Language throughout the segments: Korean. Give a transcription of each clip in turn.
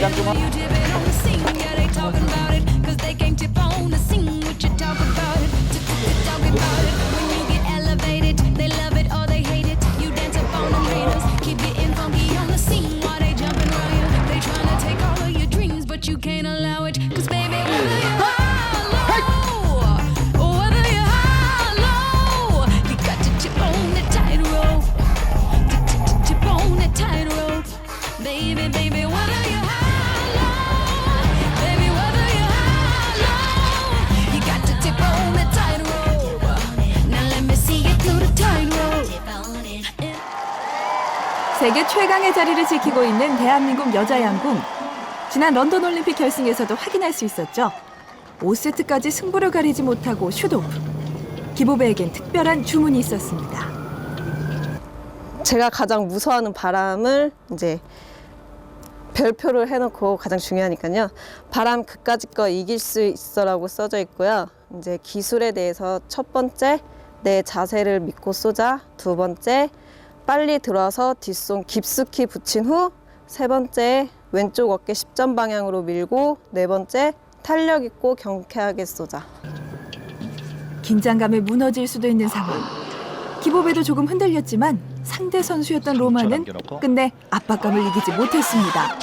긴장 좀 하. You can't allow it, 'cause baby, whether you're high or whether you're high low, you got to tip on that tightrope, tip on that tightrope, baby, baby, whether you're high low, baby, whether you're high low, you got to tip on that tightrope. Now let me see you through the tightrope. 세계 최강의 자리를 지키고 있는 대한민국 여자 양궁. 지난 런던 올림픽 결승에서도 확인할 수 있었죠. 5세트까지 승부를 가리지 못하고 슛오프. 기보배에겐 특별한 주문이 있었습니다. 제가 가장 무서워하는 바람을 이제 별표를 해놓고 가장 중요하니까요. 바람 그까짓 거 이길 수 있어라고 써져 있고요. 이제 기술에 대해서 첫 번째, 내 자세를 믿고 쏘자. 두 번째, 빨리 들어와서 뒷손 깊숙이 붙인 후. 세 번째, 왼쪽 어깨 10점 방향으로 밀고. 네 번째, 탄력 있고 경쾌하게 쏘자. 긴장감에 무너질 수도 있는 상황. 기보배도 조금 흔들렸지만 상대 선수였던 로마는 끝내 압박감을 이기지 못했습니다.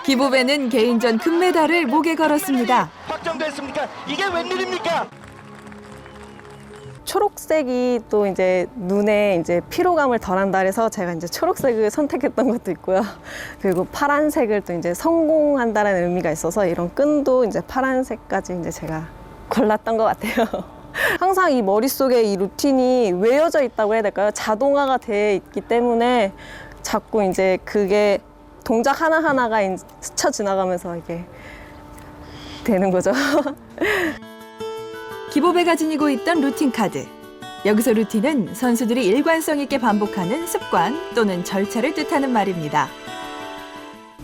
기보배는 개인전 금메달을 목에 걸었습니다. 확정됐습니까? 이게 웬일입니까? 초록색이 또 이제 눈에 이제 피로감을 덜한다 해서 제가 이제 초록색을 선택했던 것도 있고요. 그리고 파란색을 또 이제 성공한다는 의미가 있어서 이런 끈도 이제 파란색까지 이제 제가 골랐던 것 같아요. 항상 이 머릿속에 이 루틴이 외워져 있다고 해야 될까요? 자동화가 돼 있기 때문에 자꾸 이제 그게 동작 하나하나가 스쳐 지나가면서 이게 되는 거죠. 기보배가 지니고 있던 루틴 카드. 여기서 루틴은 선수들이 일관성 있게 반복하는 습관 또는 절차를 뜻하는 말입니다.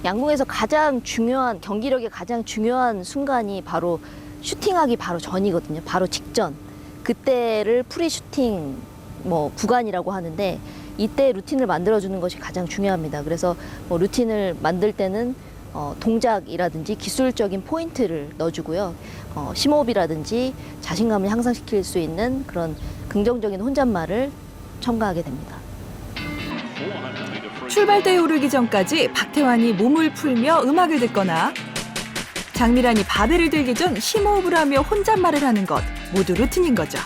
양궁에서 가장 중요한, 경기력의 가장 중요한 순간이 바로 슈팅하기 바로 전이거든요. 바로 직전. 그때를 프리 슈팅 구간이라고 하는데 이때 루틴을 만들어주는 것이 가장 중요합니다. 그래서 루틴을 만들 때는 동작이라든지 기술적인 포인트를 넣어주고요. 심호흡이라든지 자신감을 향상시킬 수 있는 그런 긍정적인 혼잣말을 첨가하게 됩니다. 출발대에 오르기 전까지 박태환이 몸을 풀며 음악을 듣거나 장미란이 바벨을 들기 전 심호흡을 하며 혼잣말을 하는 것 모두 루틴인 거죠.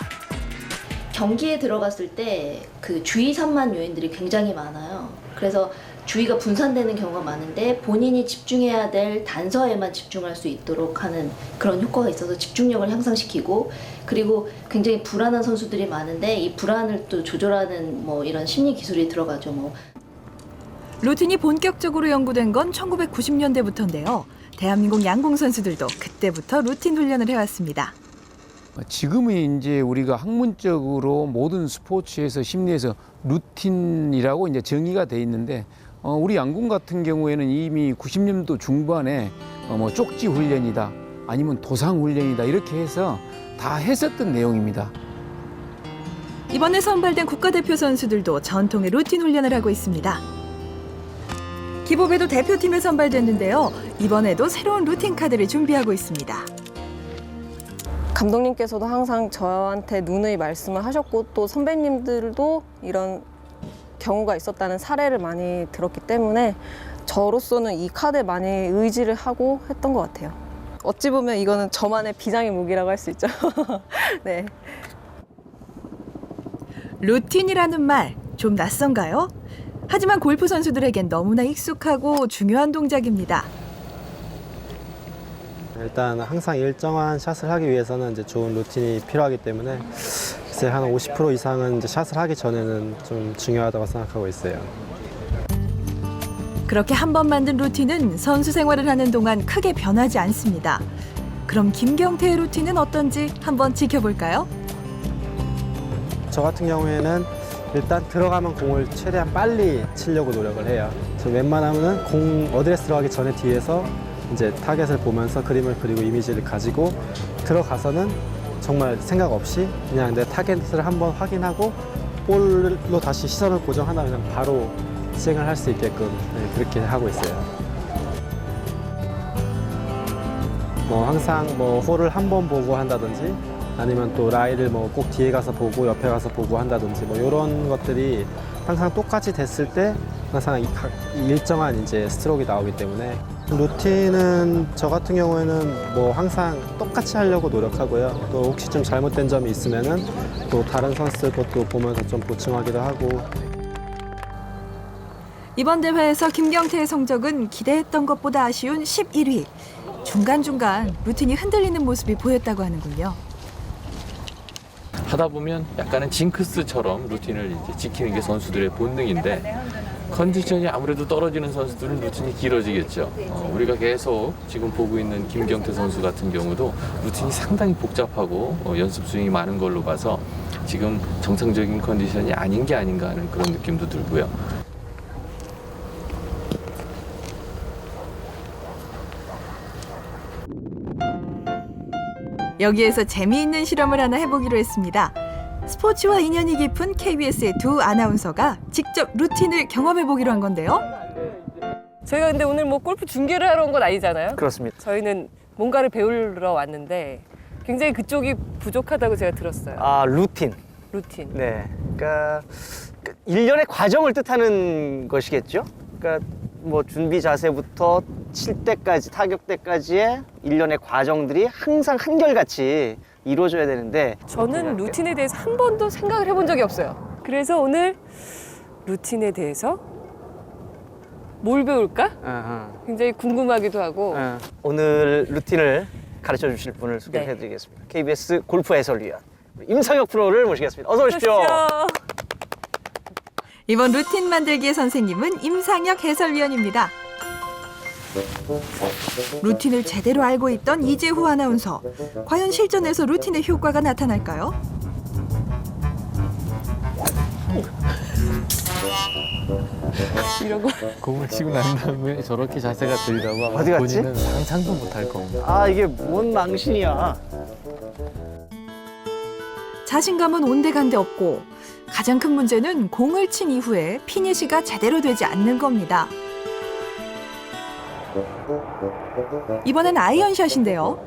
경기에 들어갔을 때 그 주의 산만 요인들이 굉장히 많아요. 그래서 주의가 분산되는 경우가 많은데 본인이 집중해야 될 단서에만 집중할 수 있도록 하는 그런 효과가 있어서 집중력을 향상시키고, 그리고 굉장히 불안한 선수들이 많은데 이 불안을 또 조절하는 이런 심리 기술이 들어가죠. 루틴이 본격적으로 연구된 건 1990년대부터인데요. 대한민국 양궁 선수들도 그때부터 루틴 훈련을 해왔습니다. 지금은 이제 우리가 학문적으로 모든 스포츠에서 심리에서 루틴이라고 이제 정의가 돼 있는데 우리 양궁 같은 경우에는 이미 90년도 중반에 쪽지 훈련이다 아니면 도상 훈련이다 이렇게 해서 다 했었던 내용입니다. 이번에 선발된 국가대표 선수들도 전통의 루틴 훈련을 하고 있습니다. 기보배도 대표팀에 선발됐는데요. 이번에도 새로운 루틴 카드를 준비하고 있습니다. 감독님께서도 항상 저한테 누누이 말씀을 하셨고 또 선배님들도 이런 경우가 있었다는 사례를 많이 들었기 때문에 저로서는 이 카드에 많이 의지를 하고 했던 것 같아요. 어찌 보면 이거는 저만의 비장의 무기라고 할 수 있죠. 네. 루틴이라는 말 좀 낯선가요? 하지만 골프 선수들에겐 너무나 익숙하고 중요한 동작입니다. 일단 항상 일정한 샷을 하기 위해서는 이제 좋은 루틴이 필요하기 때문에 이제 한 50% 이상은 이제 샷을 하기 전에는 좀 중요하다고 생각하고 있어요. 그렇게 한 번 만든 루틴은 선수 생활을 하는 동안 크게 변하지 않습니다. 그럼 김경태의 루틴은 어떤지 한번 지켜볼까요? 저 같은 경우에는 일단 들어가면 공을 최대한 빨리 치려고 노력을 해요. 저 웬만하면은 공 어드레스 들어가기 전에 뒤에서 이제 타겟을 보면서 그림을 그리고 이미지를 가지고 들어가서는 정말 생각 없이 그냥 내 타겟을 한번 확인하고 볼로 다시 시선을 고정하다 그냥 바로 시행을 할 수 있게끔 그렇게 하고 있어요. 뭐 항상 뭐 홀을 한 번 보고 한다든지 아니면 또 라이를 뭐 꼭 뒤에 가서 보고 옆에 가서 보고 한다든지 뭐 이런 것들이 항상 똑같이 됐을 때 항상 일정한 이제 스트로크가 나오기 때문에 루틴은 저 같은 경우에는 뭐 항상 똑같이 하려고 노력하고요. 또 혹시 좀 잘못된 점이 있으면은 또 다른 선수들 것도 보면서 좀 보충하기도 하고. 이번 대회에서 김경태의 성적은 기대했던 것보다 아쉬운 11위. 중간중간 루틴이 흔들리는 모습이 보였다고 하는군요. 하다 보면 약간은 징크스처럼 루틴을 이제 지키는 게 선수들의 본능인데 컨디션이 아무래도 떨어지는 선수들은 루틴이 길어지겠죠. 우리가 계속 지금 보고 있는 김경태 선수 같은 경우도 루틴이 상당히 복잡하고 연습 스윙이 많은 걸로 봐서 지금 정상적인 컨디션이 아닌 게 아닌가 하는 그런 느낌도 들고요. 여기에서 재미있는 실험을 하나 해보기로 했습니다. 스포츠와 인연이 깊은 KBS의 두 아나운서가 직접 루틴을 경험해보기로 한 건데요. 저희가 근데 오늘 뭐 골프 중계를 하러 온 건 아니잖아요. 그렇습니다. 저희는 뭔가를 배우러 왔는데 굉장히 그쪽이 부족하다고 제가 들었어요. 아, 루틴. 루틴. 네. 그러니까 일련의 과정을 뜻하는 것이겠죠. 그러니까 뭐 준비 자세부터 칠 때까지 타격 때까지의 일련의 과정들이 항상 한결같이 이루어져야 되는데 저는 루틴에 대해서 한 번도 생각을 해본 적이 없어요. 그래서 오늘 루틴에 대해서 뭘 배울까? 굉장히 궁금하기도 하고. 오늘 루틴을 가르쳐 주실 분을 소개해 드리겠습니다. KBS 골프 해설위원 임상혁 프로를 모시겠습니다. 어서 오십시오. 이번 루틴 만들기의 선생님은 임상혁 해설위원입니다. 루틴을 제대로 알고 있던 이재후 아나운서. 과연 실전에서 루틴의 효과가 나타날까요? 이러고 공을 치고 난 다음에 저렇게 자세가 들리라고 아마 어디 갔지? 본인은 상상도 못할 겁니다. 아, 이게 뭔 망신이야. 자신감은 온데간데 없고 가장 큰 문제는 공을 친 이후에 피니시가 제대로 되지 않는 겁니다. 이번엔 아이언샷인데요.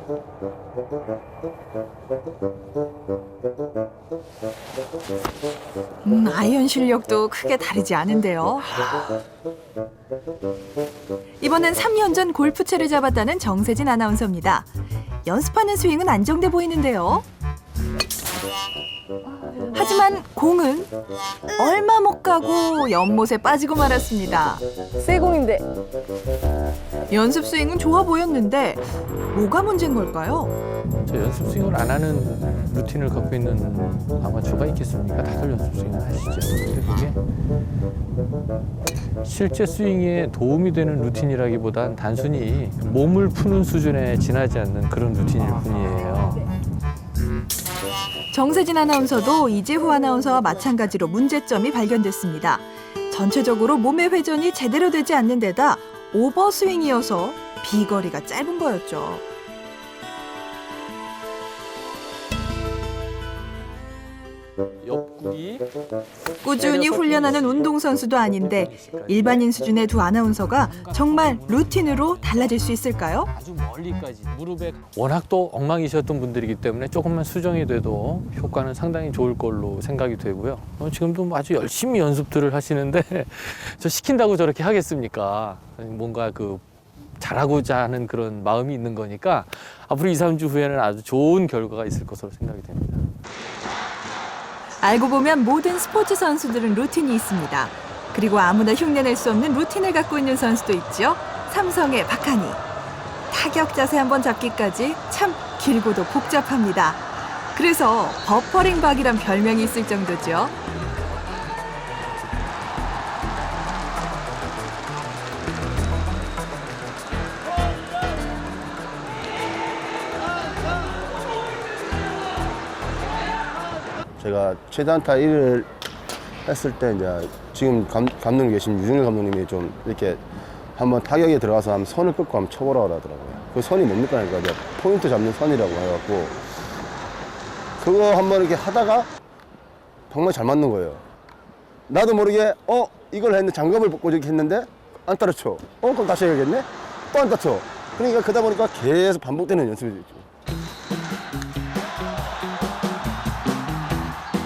아이언 실력도 크게 다르지 않은데요. 이번엔 3년 전 골프채를 잡았다는 정세진 아나운서입니다. 연습하는 스윙은 안정돼 보이는데요. 하지만 공은 얼마 못 가고 연못에 빠지고 말았습니다. 새 공인데 연습 스윙은 좋아 보였는데 뭐가 문제인 걸까요? 저 연습 스윙을 안 하는 루틴을 갖고 있는 아마추어가 있겠습니까? 다들 연습 스윙을 하시죠. 근데 그게 실제 스윙에 도움이 되는 루틴이라기보단 단순히 몸을 푸는 수준에 지나지 않는 그런 루틴일 뿐이에요. 정세진 아나운서도 이재후 아나운서와 마찬가지로 문제점이 발견됐습니다. 전체적으로 몸의 회전이 제대로 되지 않는 데다 오버스윙이어서 비거리가 짧은 거였죠. 옆구리 꾸준히 훈련하는 운동선수도 아닌데 일반인 수준의 두 아나운서가 정말 루틴으로 달라질 수 있을까요? 아주 멀리까지 무릎에 워낙 또 엉망이셨던 분들이기 때문에 조금만 수정이 돼도 효과는 상당히 좋을 걸로 생각이 되고요. 지금도 아주 열심히 연습들을 하시는데 저 시킨다고 저렇게 하겠습니까? 뭔가 그 잘하고자 하는 그런 마음이 있는 거니까 앞으로 2, 3주 후에는 아주 좋은 결과가 있을 것으로 생각이 됩니다. 알고 보면 모든 스포츠 선수들은 루틴이 있습니다. 그리고 아무나 흉내낼 수 없는 루틴을 갖고 있는 선수도 있죠. 삼성의 박하니. 타격 자세 한번 잡기까지 참 길고도 복잡합니다. 그래서 버퍼링 박이란 별명이 있을 정도죠. 제가 최단타 1을 했을 때 이제 지금 감독님 계신 유중일 감독님이 좀 이렇게 한번 타격에 들어가서 한번 선을 끊고 한번 쳐보라 그러더라고요. 그 선이 뭡니까? 그러니까 이제 포인트 잡는 선이라고 해갖고 그거 한번 이렇게 하다가 정말 잘 맞는 거예요. 나도 모르게 이걸 했는데 장갑을 벗고 이렇게 했는데 안 따라쳐. 그럼 다시 해야겠네? 또 안 따라쳐. 그러니까 그러다 보니까 계속 반복되는 연습이 되죠.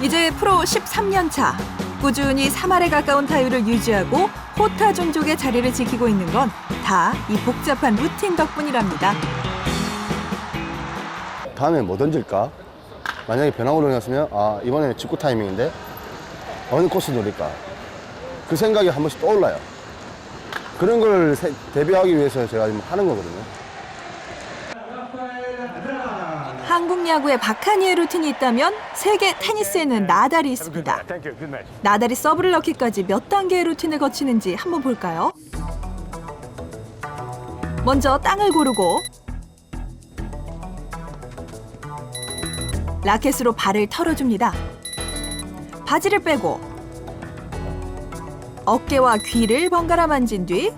이제 프로 13년 차. 꾸준히 3할에 가까운 타율을 유지하고 호타 종족의 자리를 지키고 있는 건 다 이 복잡한 루틴 덕분이랍니다. 다음에 뭐 던질까? 만약에 변화구령이었으면 아 이번에는 직구 타이밍인데 어느 코스 노릴까? 그 생각이 한 번씩 떠올라요. 그런 걸 대비하기 위해서 제가 지금 하는 거거든요. 한국 야구에 박하니의 루틴이 있다면 세계 테니스에는 나달이 있습니다. 나달이 서브를 넣기까지 몇 단계의 루틴을 거치는지 한번 볼까요? 먼저 땅을 고르고 라켓으로 발을 털어줍니다. 바지를 빼고 어깨와 귀를 번갈아 만진 뒤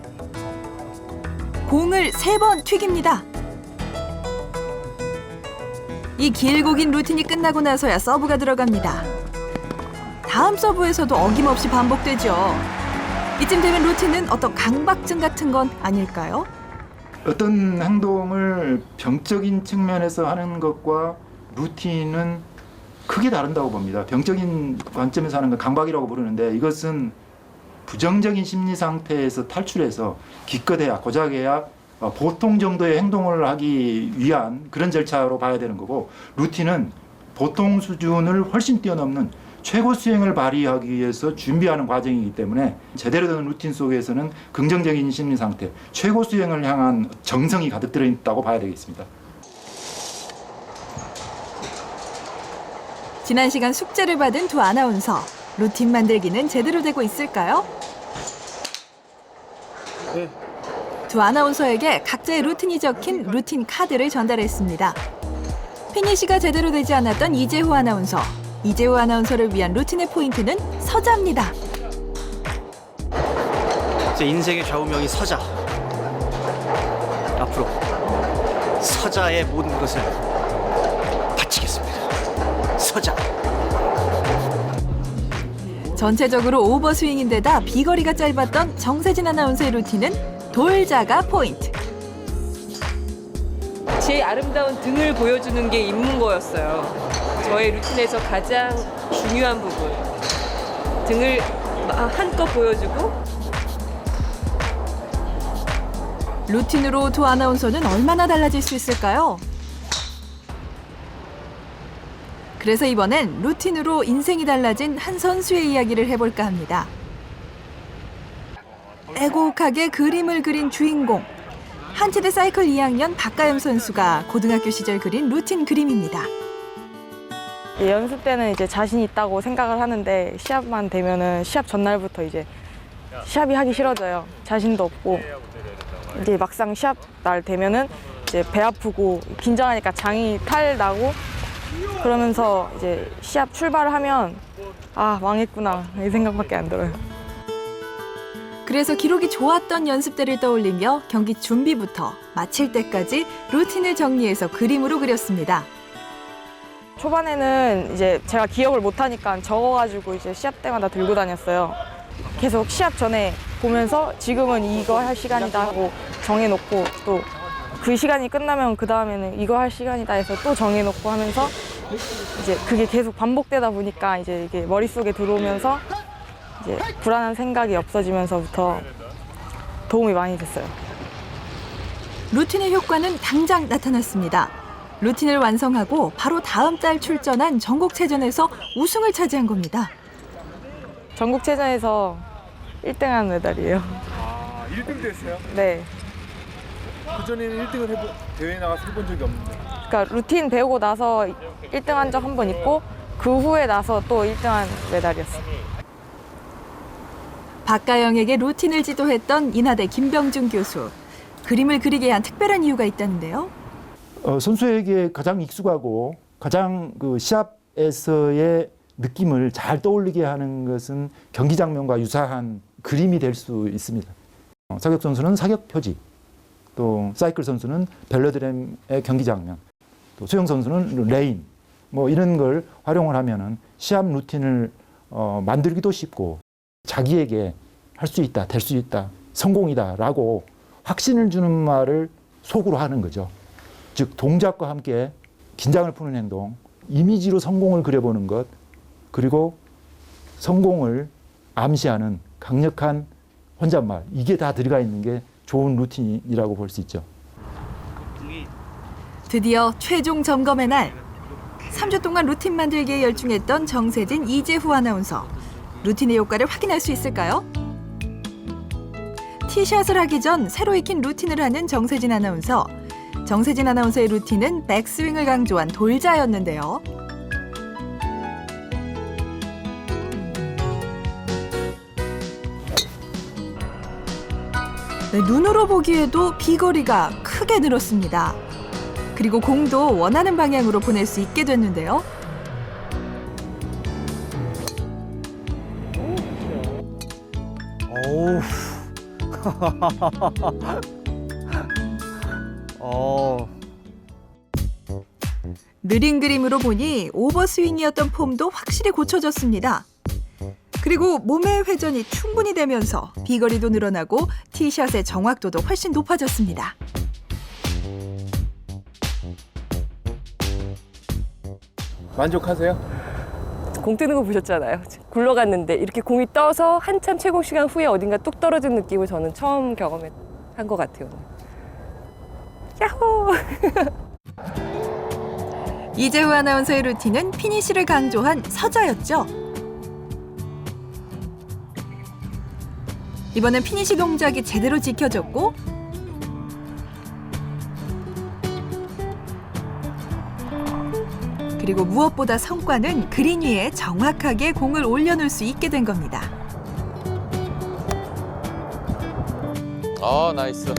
공을 3번 튀깁니다. 이 길고 긴 루틴이 끝나고 나서야 서브가 들어갑니다. 다음 서브에서도 어김없이 반복되죠. 이쯤 되면 루틴은 어떤 강박증 같은 건 아닐까요? 어떤 행동을 병적인 측면에서 하는 것과 루틴은 크게 다른다고 봅니다. 병적인 관점에서 하는 건 강박이라고 부르는데 이것은 부정적인 심리 상태에서 탈출해서 기껏해야 고작해야 보통 정도의 행동을 하기 위한 그런 절차로 봐야 되는 거고, 루틴은 보통 수준을 훨씬 뛰어넘는 최고 수행을 발휘하기 위해서 준비하는 과정이기 때문에 제대로 된 루틴 속에서는 긍정적인 심리 상태, 최고 수행을 향한 정성이 가득 들어있다고 봐야 되겠습니다. 지난 시간 숙제를 받은 두 아나운서. 루틴 만들기는 제대로 되고 있을까요? 네. 두 아나운서에게 각자의 루틴이 적힌 루틴 카드를 전달했습니다. 피니시가 제대로 되지 않았던 이재호 아나운서. 이재호 아나운서를 위한 루틴의 포인트는 서자입니다. 제 인생의 좌우명이 서자. 앞으로 서자의 모든 것을 바치겠습니다. 서자. 전체적으로 오버스윙인데다 비거리가 짧았던 정세진 아나운서의 루틴은 돌자가 포인트. 제 아름다운 등을 보여주는 게 입문고였어요. 저의 루틴에서 가장 중요한 부분. 등을 한껏 보여주고. 루틴으로 두 아나운서는 얼마나 달라질 수 있을까요? 그래서 이번엔 루틴으로 인생이 달라진 한 선수의 이야기를 해볼까 합니다. 애곡하게 그림을 그린 주인공. 한치대 사이클 2학년 박가영 선수가 고등학교 시절 그린 루틴 그림입니다. 연습 때는 이제 자신 있다고 생각을 하는데 시합만 되면은 시합 전날부터 이제 시합이 하기 싫어져요. 자신도 없고 이제 막상 시합 날 되면은 이제 배 아프고 긴장하니까 장이 탈 나고 그러면서 이제 시합 출발을 하면 아 망했구나 이 생각밖에 안 들어요. 그래서 기록이 좋았던 연습들을 떠올리며 경기 준비부터 마칠 때까지 루틴을 정리해서 그림으로 그렸습니다. 초반에는 이제 제가 기억을 못하니까 적어가지고 이제 시합 때마다 들고 다녔어요. 계속 시합 전에 보면서 지금은 이거 할 시간이다 하고 정해놓고 또 그 시간이 끝나면 그 다음에는 이거 할 시간이다 해서 또 정해놓고 하면서 이제 그게 계속 반복되다 보니까 이제 이게 머릿속에 들어오면서 이제 불안한 생각이 없어지면서부터 도움이 많이 됐어요. 루틴의 효과는 당장 나타났습니다. 루틴을 완성하고 바로 다음 달 출전한 전국체전에서 우승을 차지한 겁니다. 전국체전에서 1등한 메달이에요. 아, 1등도 했어요? 네. 그전에는 1등을 대회에 나가서 해본 적이 없는데. 그러니까 루틴 배우고 나서 1등한 적 한 번 있고 그 후에 나서 또 1등한 메달이었어요. 박가영에게 루틴을 지도했던 인하대 김병준 교수. 그림을 그리게 한 특별한 이유가 있다는데요. 선수에게 가장 익숙하고 가장 그 시합에서의 느낌을 잘 떠올리게 하는 것은 경기 장면과 유사한 그림이 될 수 있습니다. 사격 선수는 사격 표지, 또 사이클 선수는 벨로드램의 경기 장면, 또 수영 선수는 레인, 뭐 이런 걸 활용을 하면은 시합 루틴을 만들기도 쉽고 자기에게 할 수 있다, 될 수 있다, 성공이다라고 확신을 주는 말을 속으로 하는 거죠. 즉 동작과 함께 긴장을 푸는 행동, 이미지로 성공을 그려보는 것, 그리고 성공을 암시하는 강력한 혼잣말, 이게 다 들어가 있는 게 좋은 루틴이라고 볼 수 있죠. 드디어 최종 점검의 날. 3주 동안 루틴 만들기에 열중했던 정세진, 이재후 아나운서. 루틴의 효과를 확인할 수 있을까요? 티샷을 하기 전 새로 익힌 루틴을 하는 정세진 아나운서. 정세진 아나운서의 루틴은 백스윙을 강조한 돌자였는데요. 네, 눈으로 보기에도 비거리가 크게 늘었습니다. 그리고 공도 원하는 방향으로 보낼 수 있게 됐는데요. 어우. 느린 그림으로 보니 오버스윙이었던 폼도 확실히 고쳐졌습니다. 그리고 몸의 회전이 충분히 되면서 비거리도 늘어나고 티샷의 정확도도 훨씬 높아졌습니다. 만족하세요? 공 뜨는 거 보셨잖아요. 굴러갔는데 이렇게 공이 떠서 한참 채공 시간 후에 어딘가 뚝 떨어진 느낌을 저는 처음 경험한 것 같아요. 야호! 이재후 아나운서의 루틴은 피니시를 강조한 서자였죠. 이번엔 피니시 동작이 제대로 지켜졌고 그리고 무엇보다 성과는 그린 위에 정확하게 공을 올려놓을 수 있게 된 겁니다. 아, 나이스.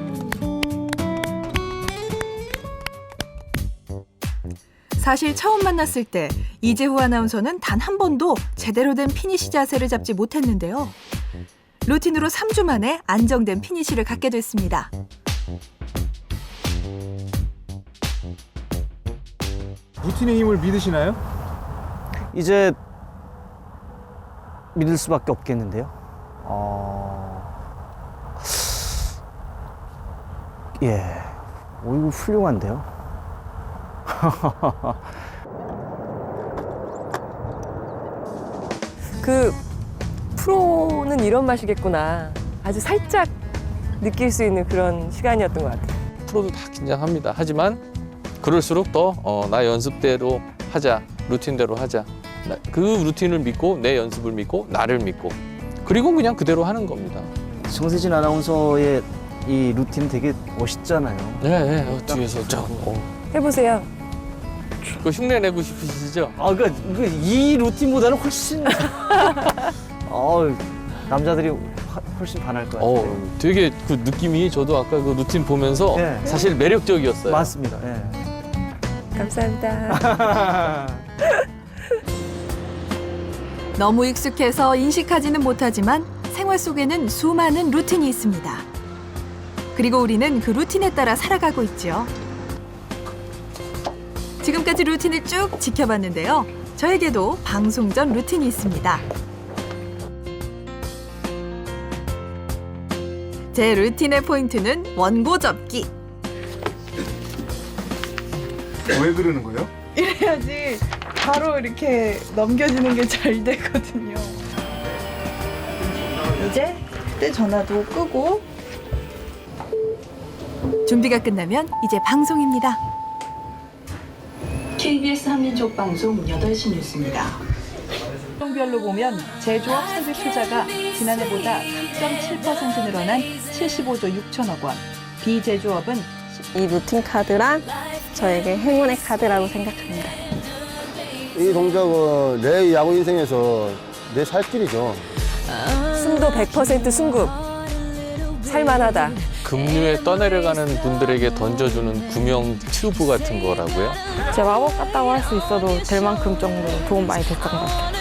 사실 처음 만났을 때 이재후 아나운서는 단 한 번도 제대로 된 피니시 자세를 잡지 못했는데요. 루틴으로 3주 만에 안정된 피니시를 갖게 됐습니다. 루틴의 힘을 믿으시나요? 이제 믿을 수밖에 없겠는데요. 예, 이거 훌륭한데요. 그 프로는 이런 맛이겠구나. 아주 살짝 느낄 수 있는 그런 시간이었던 것 같아요. 프로도 다 긴장합니다. 하지만 그럴수록 더 나 연습대로 하자, 루틴대로 하자. 그 루틴을 믿고 내 연습을 믿고 나를 믿고 그리고 그냥 그대로 하는 겁니다. 정세진 아나운서의 이 루틴 되게 멋있잖아요. 네, 뒤에서 해보세요. 그 흉내 내고 싶으시죠? 이 루틴보다는 훨씬 남자들이 훨씬 반할 것 같아요. 되게 그 느낌이 저도 아까 그 루틴 보면서 네. 사실 매력적이었어요. 맞습니다. 예. 감사합니다. 너무 익숙해서 인식하지는 못하지만 생활 속에는 수많은 루틴이 있습니다. 그리고 우리는 그 루틴에 따라 살아가고 있죠. 지금까지 루틴을 쭉 지켜봤는데요. 저에게도 방송 전 루틴이 있습니다. 제 루틴의 포인트는 원고 접기. 왜 그러는 거예요? 이래야지 바로 이렇게 넘겨지는 게 잘 되거든요. 이제 그때 전화도 끄고 준비가 끝나면 이제 방송입니다. KBS 한민족 방송 8시 뉴스입니다. 별로 보면 제조업 설비 투자가 지난해보다 3.7% 늘어난 75조 6천억 원. 비제조업은 이 루틴 카드랑 저에게 행운의 카드라고 생각합니다. 이 동작은 내 야구 인생에서 내 살길이죠. 승도 100% 승급. 살만하다. 급류에 떠내려가는 분들에게 던져주는 구명 튜브 같은 거라고요? 제 마법 같다고 할 수 있어도 될 만큼 정도 도움 많이 됐던 것 같아요.